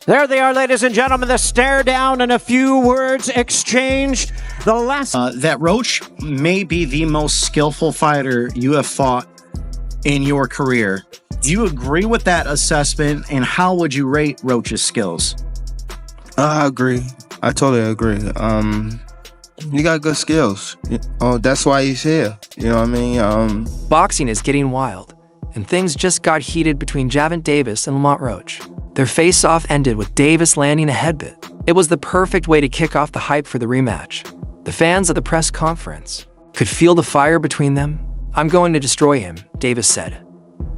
There they are, ladies and gentlemen, the stare down and a few words exchanged. The last... that Roach may be the most skillful fighter you have fought in your career. Do you agree with that assessment, and how would you rate Roach's skills? I agree. I totally agree. He got good skills. Oh, that's why he's here. You know what I mean? Boxing is getting wild, and things just got heated between Gervonta Davis and Lamont Roach. Their face-off ended with Davis landing a headbutt. It was the perfect way to kick off the hype for the rematch. The fans at the press conference could feel the fire between them. "I'm going to destroy him," Davis said.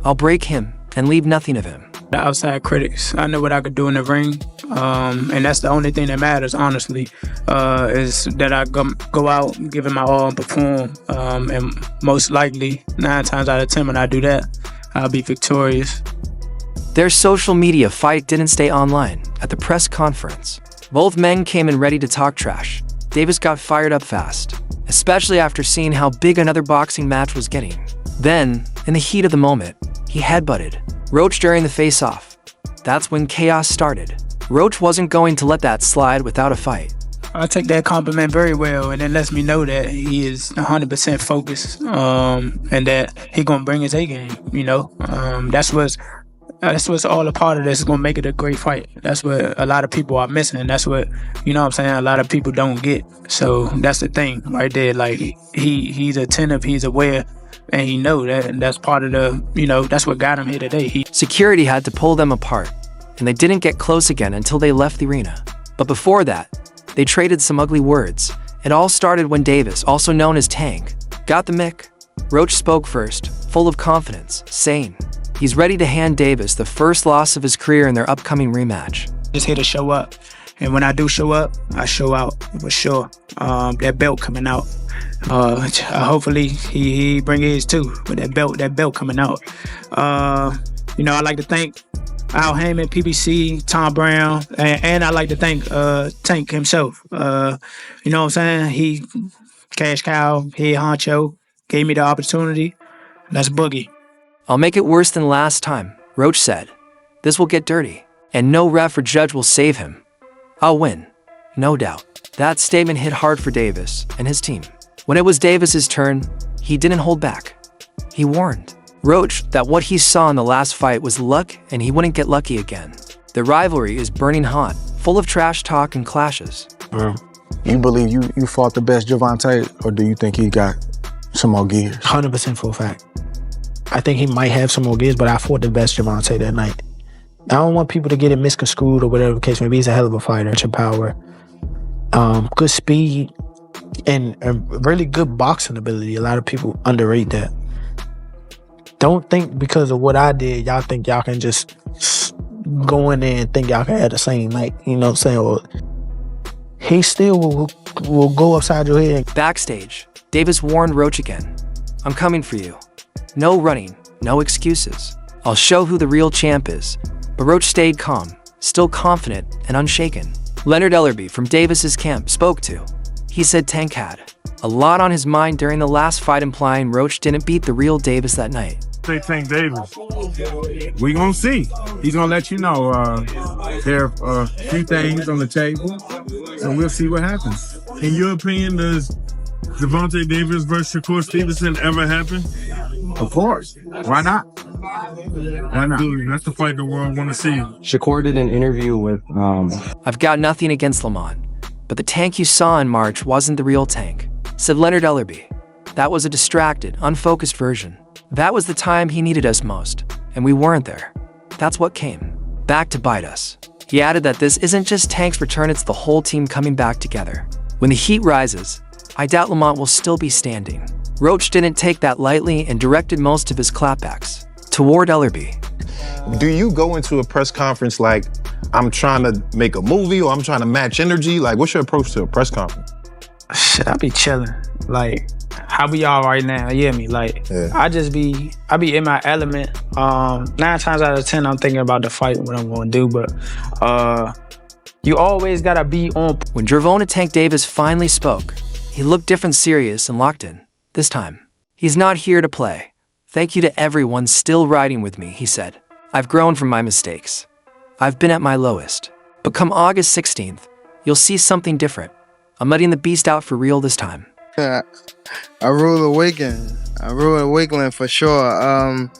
"I'll break him and leave nothing of him." The outside critics, I know what I could do in the ring, and that's the only thing that matters, honestly, is that I go out, give it my all, and perform, and most likely, 9 times out of 10 when I do that, I'll be victorious. Their social media fight didn't stay online. At the press conference, both men came in ready to talk trash. Davis got fired up fast, especially after seeing how big another boxing match was getting. Then, in the heat of the moment, he headbutted Roach during the face-off. That's when chaos started. Roach wasn't going to let that slide without a fight. I take that compliment very well, and it lets me know that he is 100% focused, and that he gonna bring his A game. You know, that's what's all a part of this is gonna make it a great fight. That's what a lot of people are missing, and that's what, you know what I'm saying, a lot of people don't get. So that's the thing right there. Like, he's attentive, he's aware, and he know that, and that's part of the, you know, that's what got him here today. Security had to pull them apart, and they didn't get close again until they left the arena. But before that, they traded some ugly words. It all started when Davis, also known as Tank, got the mic. Roach spoke first, full of confidence, saying he's ready to hand Davis the first loss of his career in their upcoming rematch. Just here to show up, and when I do show up, I show out for sure. That belt coming out, hopefully he bring his too. With that belt coming out, you know, I like to thank Al Heyman, PBC, Tom Brown, and I like to thank Tank himself. You know what I'm saying? He cash cow, he honcho, gave me the opportunity. That's Boogie. "I'll make it worse than last time," Roach said. "This will get dirty, and no ref or judge will save him. I'll win, no doubt." That statement hit hard for Davis and his team. When it was Davis's turn, he didn't hold back. He warned Roach that what he saw in the last fight was luck, and he wouldn't get lucky again. The rivalry is burning hot, full of trash talk and clashes. You believe you fought the best Gervonta, or do you think he got some more gears? 100% for a fact. I think he might have some more gears, but I fought the best Gervonta that night. I don't want people to get it misconstrued or whatever the case may be. He's a hell of a fighter. Much power, good speed, and a really good boxing ability. A lot of people underrate that. Don't think because of what I did, y'all think y'all can just go in there and think y'all can have the same night. You know what I'm saying? Or he still will go upside your head. Backstage, Davis warned Roach again. "I'm coming for you. No running, no excuses. I'll show who the real champ is." But Roach stayed calm, still confident and unshaken. Leonard Ellerby from Davis's camp spoke too. He said Tank had a lot on his mind during the last fight, implying Roach didn't beat the real Davis that night. Say Tank Davis. We gonna see. He's gonna let you know. There are a few things on the table, and we'll see what happens. In your opinion, does Gervonta Davis versus Shakur Stevenson ever happen? Of course. Why not? Why not? That's the fight the world want to see. Shakur did an interview with... "I've got nothing against Lamont, but the Tank you saw in March wasn't the real Tank," said Leonard Ellerby. "That was a distracted, unfocused version. That was the time he needed us most, and we weren't there. That's what came back to bite us." He added that this isn't just Tank's return, it's the whole team coming back together. When the heat rises, I doubt Lamont will still be standing. Roach didn't take that lightly and directed most of his clapbacks toward Ellerby. Do you go into a press conference like, I'm trying to make a movie or I'm trying to match energy? Like, what's your approach to a press conference? Shit, I be chilling. Like, how we all right now, you hear me? Like, yeah. I be in my element. 9 times out of 10, I'm thinking about the fight, what I'm gonna do, but you always gotta be on. When Gervonta Tank Davis finally spoke, he looked different, serious, and locked in. This time, he's not here to play. Thank you to everyone still riding with me, he said. I've grown from my mistakes. I've been at my lowest. But come August 16th, you'll see something different. I'm letting the beast out for real this time. I rule the weekend. I rule the weekend for sure.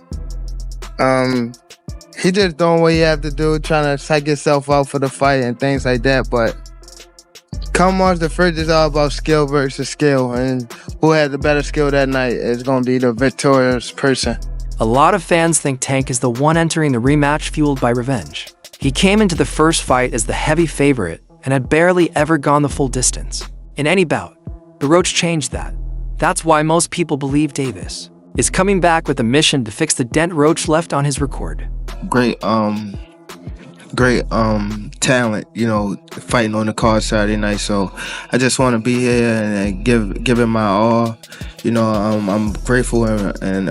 He just doing what you have to do, trying to psych yourself out for the fight and things like that. But come March the 1st, it's all about skill versus skill. And who had the better skill that night is going to be the victorious person. A lot of fans think Tank is the one entering the rematch fueled by revenge. He came into the first fight as the heavy favorite and had barely ever gone the full distance in any bout. But Roach changed that. That's why most people believe Davis is coming back with a mission to fix the dent Roach left on his record. Great talent, you know, fighting on the card Saturday night. So I just want to be here and give it my all. You know, I'm grateful and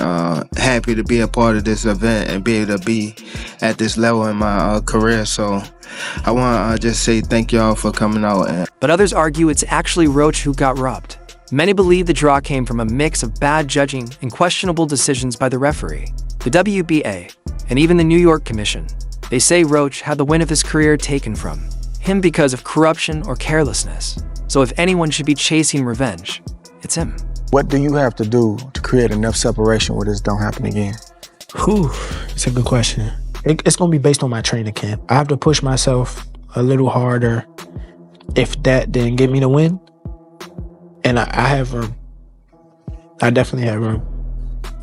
happy to be a part of this event and be able to be at this level in my career. So I want to just say thank y'all for coming out. But others argue it's actually Roach who got robbed. Many believe the draw came from a mix of bad judging and questionable decisions by the referee, the WBA, and even the New York Commission. They say Roach had the win of his career taken from him because of corruption or carelessness. So if anyone should be chasing revenge, it's him. What do you have to do to create enough separation where this don't happen again? Whew, it's a good question. It's going to be based on my training camp. I have to push myself a little harder. If that didn't get me the win, and I have room. I definitely have room.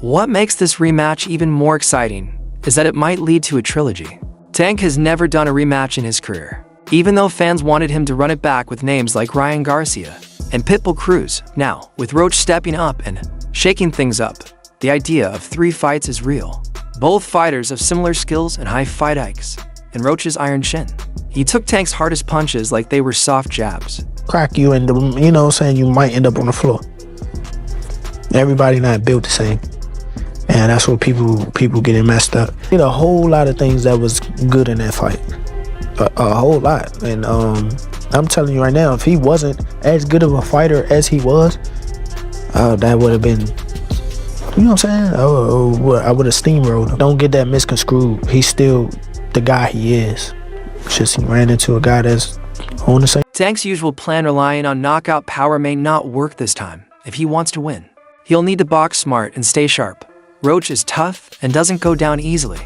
What makes this rematch even more exciting is that it might lead to a trilogy. Tank has never done a rematch in his career, even though fans wanted him to run it back with names like Ryan Garcia and Pitbull Cruz. Now, with Roach stepping up and shaking things up, the idea of 3 fights is real. Both fighters have similar skills and high fight IQs, and Roach's iron chin. He took Tank's hardest punches like they were soft jabs. Crack you and you know what I'm saying, you might end up on the floor. Everybody not built the same. And that's what people getting messed up. A whole lot of things that was good in that fight. A whole lot. And I'm telling you right now, if he wasn't as good of a fighter as he was, that would have been, you know what I'm saying? I would have steamrolled him. Don't get that misconstrued. He's still the guy he is. Just he ran into a guy that's on the same. Tank's usual plan relying on knockout power may not work this time if he wants to win. He'll need to box smart and stay sharp. Roach is tough and doesn't go down easily.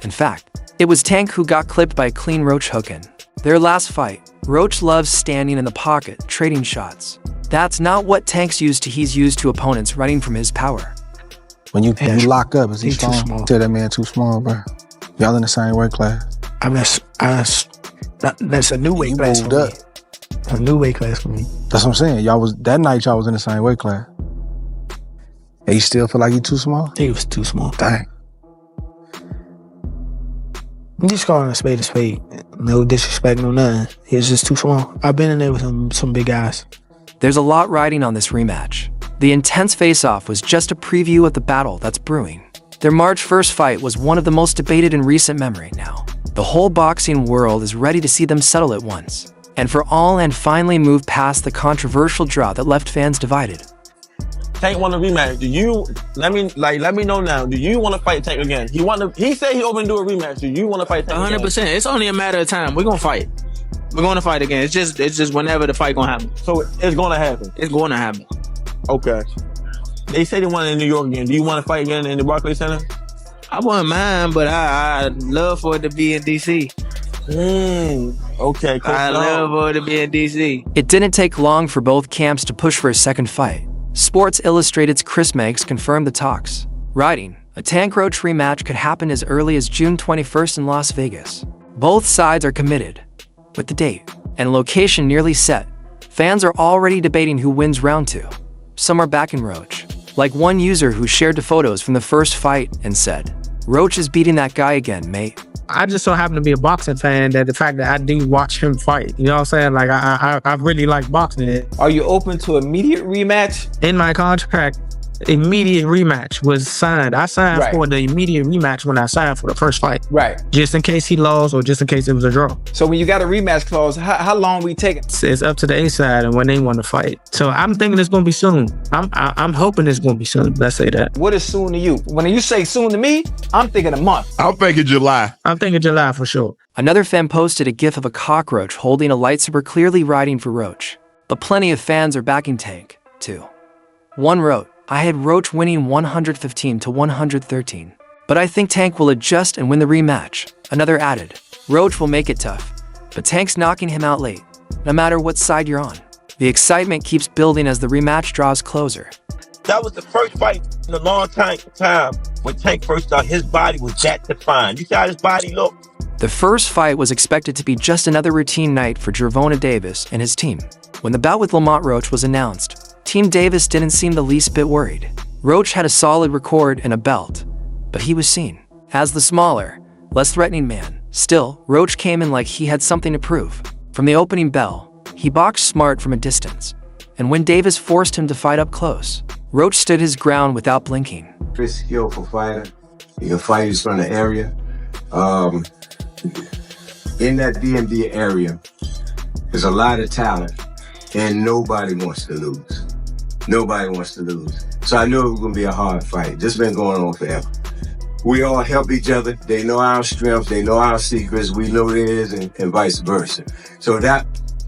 In fact, it was Tank who got clipped by a clean Roach hook in their last fight. Roach loves standing in the pocket, trading shots. That's not what Tank's used to. He's used to opponents running from his power. When you lock up, is he too small? Tell that man too small, bro. Y'all in the same weight class. I mean, that's a new weight class for me. A new weight class for me. That's what I'm saying. That night y'all was in the same weight class. And you still feel like you too small? He was too small. Dang. I'm just calling a spade. No disrespect, no nothing. He was just too small. I've been in there with some big guys. There's a lot riding on this rematch. The intense face-off was just a preview of the battle that's brewing. Their March 1st fight was one of the most debated in recent memory now. The whole boxing world is ready to see them settle at once, and for all and finally move past the controversial draw that left fans divided. Tank want a rematch. Let me know now. Do you want to fight Tank again? He said he open to do a rematch. Do you want to fight Tank 100%. again? It's only a matter of time. We're gonna fight. We're gonna fight again. It's just whenever the fight gonna happen. So it's gonna happen. It's gonna happen. Okay. They say they want it in New York again. Do you want to fight again in the Barclays Center? I wouldn't mind, but I'd love for it to be in DC. Okay, cool. I'd love for it to be in DC. It didn't take long for both camps to push for a second fight. Sports Illustrated's Chris Meggs confirmed the talks, writing, a Tank Roach rematch could happen as early as June 21st in Las Vegas. Both sides are committed, with the date and location nearly set. Fans are already debating who wins round 2. Some are backing Roach, like one user who shared the photos from the first fight and said, Roach is beating that guy again, mate. I just so happen to be a boxing fan that the fact that I do watch him fight, you know what I'm saying? Like, I really like boxing. Are you open to immediate rematch? In my contract, immediate rematch was signed. I signed Right. for the immediate rematch when I signed for the first fight. Right. Just in case he lost or just in case it was a draw. So when you got a rematch clause, how long we take it? It's up to the A side and when they want to fight. So I'm thinking it's gonna be soon. I'm hoping it's gonna be soon. Let's say that. What is soon to you? When you say soon to me, I'm thinking a month. I'm thinking July. I'm thinking July for sure. Another fan posted a gif of a cockroach holding a lightsaber, clearly riding for Roach. But plenty of fans are backing Tank, too. One wrote, I had Roach winning 115 to 113. But I think Tank will adjust and win the rematch. Another added, Roach will make it tough, but Tank's knocking him out late, no matter what side you're on. The excitement keeps building as the rematch draws closer. That was the first fight in a long time when Tank first started. His body was that defined. You see how his body looked? The first fight was expected to be just another routine night for Gervonta Davis and his team. When the bout with Lamont Roach was announced, Team Davis didn't seem the least bit worried. Roach had a solid record and a belt, but he was seen as the smaller, less threatening man. Still, Roach came in like he had something to prove. From the opening bell, he boxed smart from a distance, and when Davis forced him to fight up close, Roach stood his ground without blinking. Very skillful fighter. He can fight us from the area. In that DMV area, there's a lot of talent, and nobody wants to lose. Nobody wants to lose. So I knew it was going to be a hard fight. This has been going on forever. We all help each other. They know our strengths. They know our secrets. We know theirs, and vice versa. So that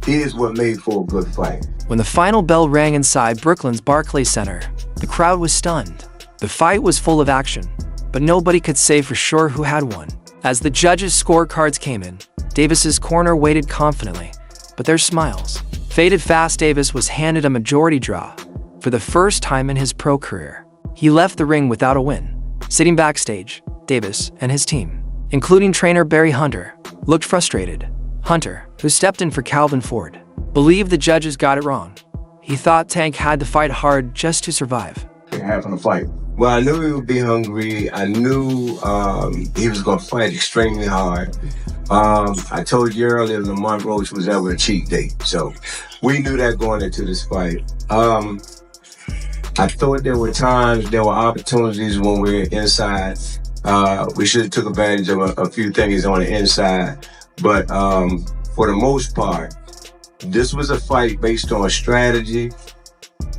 is what made for a good fight. When the final bell rang inside Brooklyn's Barclays Center, the crowd was stunned. The fight was full of action, but nobody could say for sure who had won. As the judges' scorecards came in, Davis's corner waited confidently, but their smiles faded fast. Davis was handed a majority draw for the first time in his pro career. He left the ring without a win. Sitting backstage, Davis and his team, including trainer Barry Hunter, looked frustrated. Hunter, who stepped in for Calvin Ford, believed the judges got it wrong. He thought Tank had to fight hard just to survive. Having a fight. Well, I knew he would be hungry. I knew he was going to fight extremely hard. I told you earlier Lamont Roach was ever a cheat date, so we knew that going into this fight. I thought there were opportunities when we were inside. We should have took advantage of a few things on the inside, but for the most part, this was a fight based on strategy.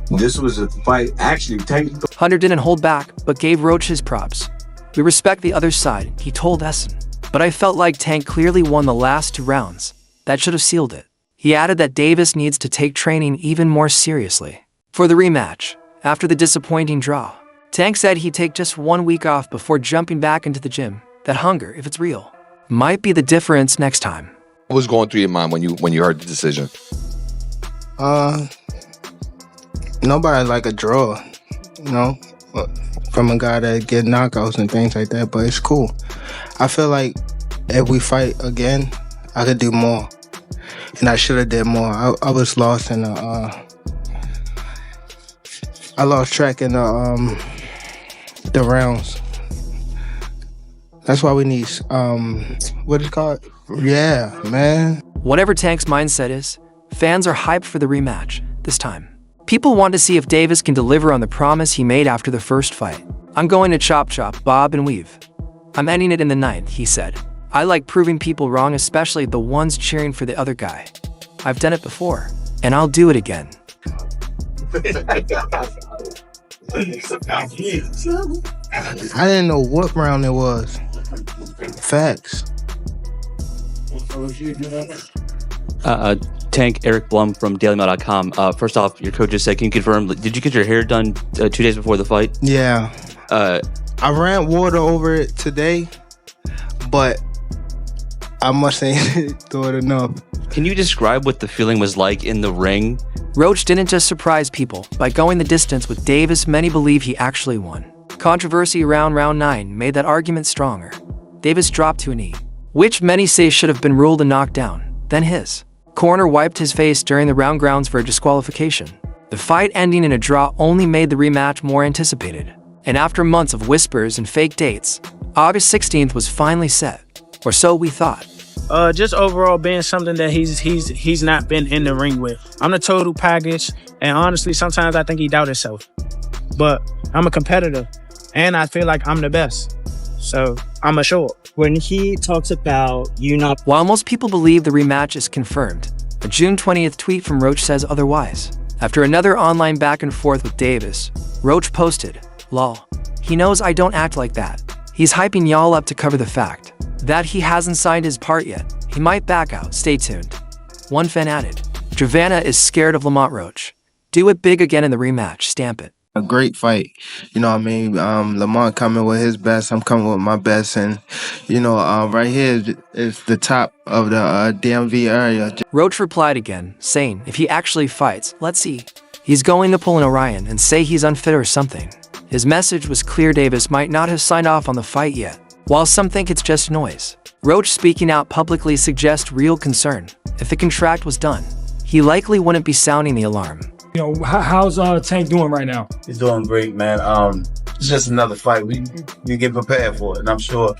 This was a fight actually taking. Hunter didn't hold back, but gave Roach his props. We respect the other side, he told Essen. But I felt like Tank clearly won the last 2 rounds. That should have sealed it. He added that Davis needs to take training even more seriously. For the rematch, after the disappointing draw, Tank said he'd take just 1 week off before jumping back into the gym. That hunger, if it's real, might be the difference next time. What was going through your mind when you heard the decision? Nobody like a draw, you know, from a guy that get knockouts and things like that, but it's cool. I feel like if we fight again, I could do more, and I should have did more. I was lost in I lost track in the rounds. That's why we need, what is it called? Yeah, man. Whatever Tank's mindset is, fans are hyped for the rematch this time. People want to see if Davis can deliver on the promise he made after the first fight. I'm going to chop, bob, and weave. I'm ending it in the 9th, he said. I like proving people wrong, especially the ones cheering for the other guy. I've done it before, and I'll do it again. I didn't know what round it was. Facts. Tank, Eric Blum from DailyMail.com. First off, your coach just said, can you confirm, did you get your hair done 2 days before the fight? Yeah. I ran water over it today, but I must ain't do it enough. Can you describe what the feeling was like in the ring? Roach didn't just surprise people by going the distance with Davis. Many believe he actually won. Controversy around round 9 made that argument stronger. Davis dropped to a knee, which many say should have been ruled a knockdown. Then his corner wiped his face during the round, grounds for a disqualification. The fight ending in a draw only made the rematch more anticipated. And after months of whispers and fake dates, August 16th was finally set, or so we thought. Just overall being something that he's not been in the ring with. I'm the total package, and honestly, sometimes I think he doubts himself. but I'm a competitor, and I feel like I'm the best. So I'ma show up. When he talks about you not... While most people believe the rematch is confirmed, a June 20th tweet from Roach says otherwise. After another online back and forth with Davis, Roach posted, "Lol. He knows I don't act like that. He's hyping y'all up to cover the fact that he hasn't signed his part yet. He might back out. Stay tuned." One fan added, "Gervonta is scared of Lamont Roach. Do it big again in the rematch. Stamp it." A great fight. You know what I mean? Lamont coming with his best. I'm coming with my best. And, right here is the top of the DMV area. Roach replied again, saying if he actually fights, let's see. He's going to pull an Orion and say he's unfit or something. His message was clear. Davis might not have signed off on the fight yet, while some think it's just noise. Roach speaking out publicly suggests real concern. If the contract was done, he likely wouldn't be sounding the alarm. How's Tank doing right now? He's doing great, man. It's just another fight. We get prepared for it, and I'm sure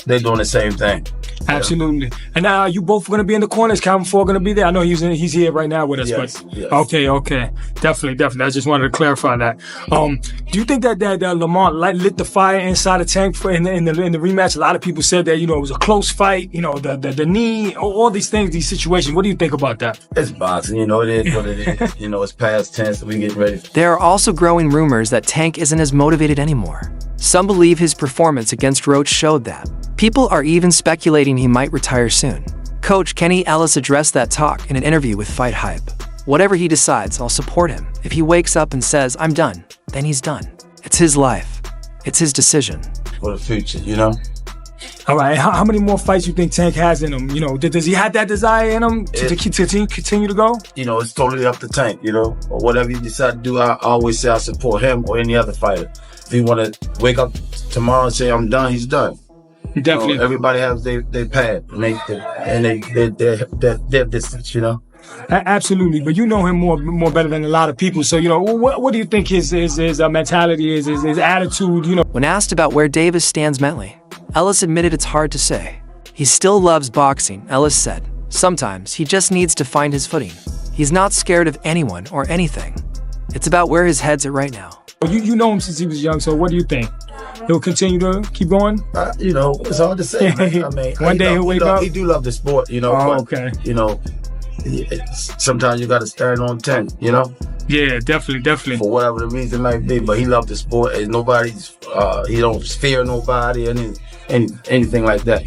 they're doing the same thing. Absolutely. And you both going to be in the corners. Calvin Ford going to be there. I know he's here right now with us. Yes, but yes. Okay, definitely. I just wanted to clarify that. Do you think that Lamont lit the fire inside the Tank in the rematch? A lot of people said that it was a close fight. The knee, all these things, these situations. What do you think about that? It's boxing. It is what it is. It's past tense. We get ready. There are also growing rumors that Tank isn't as motivated anymore. Some believe his performance against Roach showed that. People are even speculating he might retire soon. Coach Kenny Ellis addressed that talk in an interview with Fight Hype. "Whatever he decides, I'll support him. If he wakes up and says, I'm done, then he's done. It's his life. It's his decision." For the future, All right, how many more fights you think Tank has in him? Does he have that desire in him to continue to go? It's totally up to Tank, or whatever you decide to do. I always say I support him or any other fighter. If he want to wake up tomorrow and say, I'm done, he's done. Definitely. Everybody has their path and their distance, Absolutely, but you know him more better than a lot of people. So what do you think his mentality is, his attitude? When asked about where Davis stands mentally, Ellis admitted it's hard to say. He still loves boxing. Ellis said, "Sometimes he just needs to find his footing. He's not scared of anyone or anything. It's about where his head's at right now." You know him since he was young, so what do you think? He'll continue to keep going? It's hard to say. One day he'll wake up. He do love the sport, okay. Sometimes you got to stand on 10, Yeah, definitely. For whatever the reason might be, but he loved the sport, and he don't fear nobody, anything like that,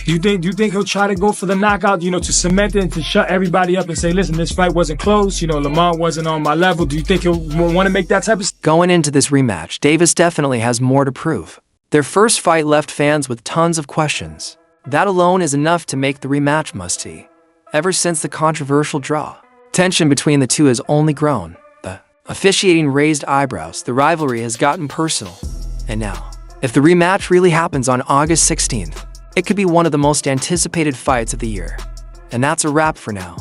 Do you think he'll try to go for the knockout, to cement it and to shut everybody up and say, listen, this fight wasn't close, Lamont wasn't on my level? Do you think he'll want to make that type of... Going into this rematch, Davis definitely has more to prove. Their first fight left fans with tons of questions. That alone is enough to make the rematch must-see. Ever since the controversial draw, tension between the two has only grown. The officiating raised eyebrows, the rivalry has gotten personal. And now, if the rematch really happens on August 16th, it could be one of the most anticipated fights of the year. And that's a wrap for now.